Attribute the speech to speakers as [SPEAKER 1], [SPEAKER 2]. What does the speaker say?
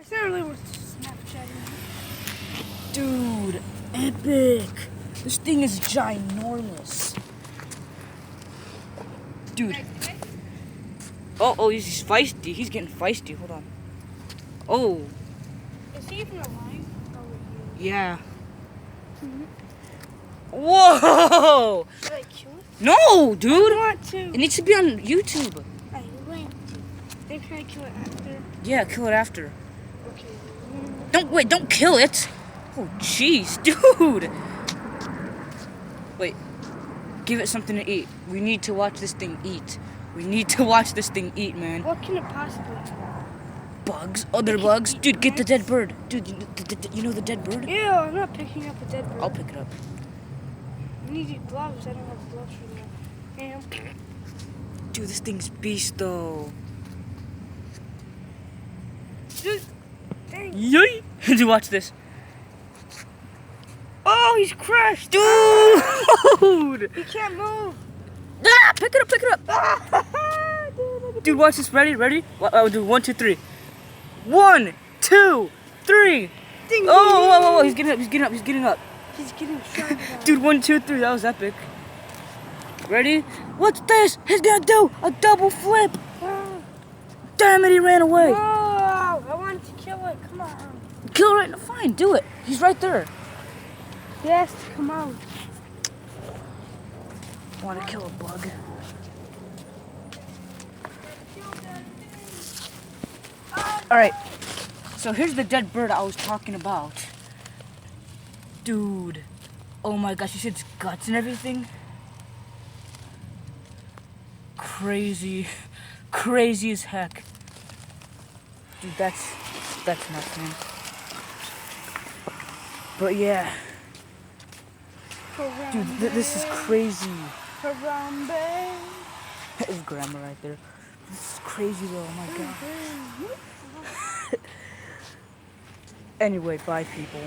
[SPEAKER 1] It's not really worth Snapchatting.
[SPEAKER 2] Dude, epic. This thing is ginormous. Dude. Oh, he's feisty. He's getting feisty. Hold on. Oh.
[SPEAKER 1] Is he even alive?
[SPEAKER 2] Yeah. Whoa!
[SPEAKER 1] Should I kill it?
[SPEAKER 2] No, dude.
[SPEAKER 1] I want to.
[SPEAKER 2] It needs to be on YouTube.
[SPEAKER 1] I want to. Then can I kill it after?
[SPEAKER 2] Yeah, kill it after.
[SPEAKER 1] Okay.
[SPEAKER 2] Don't kill it. Oh, jeez, dude. Wait. Give it something to eat. We need to watch this thing eat. We need to watch this thing eat, man.
[SPEAKER 1] What can it possibly have?
[SPEAKER 2] Bugs, other bugs. Dude, get the dead bird. Dude, you know the dead bird?
[SPEAKER 1] Ew, I'm not picking up a dead bird.
[SPEAKER 2] I'll pick it up.
[SPEAKER 1] I need your gloves. I don't have gloves for that. Damn.
[SPEAKER 2] Dude, this thing's beast, though.
[SPEAKER 1] Dude, dang.
[SPEAKER 2] Yay! Dude, watch this.
[SPEAKER 1] Oh, he's crushed.
[SPEAKER 2] Dude!
[SPEAKER 1] He can't move.
[SPEAKER 2] Ah, pick it up. Dude, watch this. Ready? I'll do 1, 2, 3. 1, 2, 3.
[SPEAKER 1] Ding,
[SPEAKER 2] Oh, he's getting up.
[SPEAKER 1] He's getting shot.
[SPEAKER 2] Dude, 1, 2, 3. That was epic. Ready? What's this? He's gonna do a double flip. Damn it, he ran away.
[SPEAKER 1] No, I wanted to kill it. Come on.
[SPEAKER 2] Kill it right now. Fine, do it. He's right there.
[SPEAKER 1] He has to come out.
[SPEAKER 2] I want to kill a bug. Alright, so here's the dead bird I was talking about. Dude, oh my gosh, you see its guts and everything? Crazy as heck. Dude, that's nuts, man. But yeah, dude, this is crazy.
[SPEAKER 1] Harambe.
[SPEAKER 2] It's grammar right there. This is crazy though, oh my god. Anyway, bye people.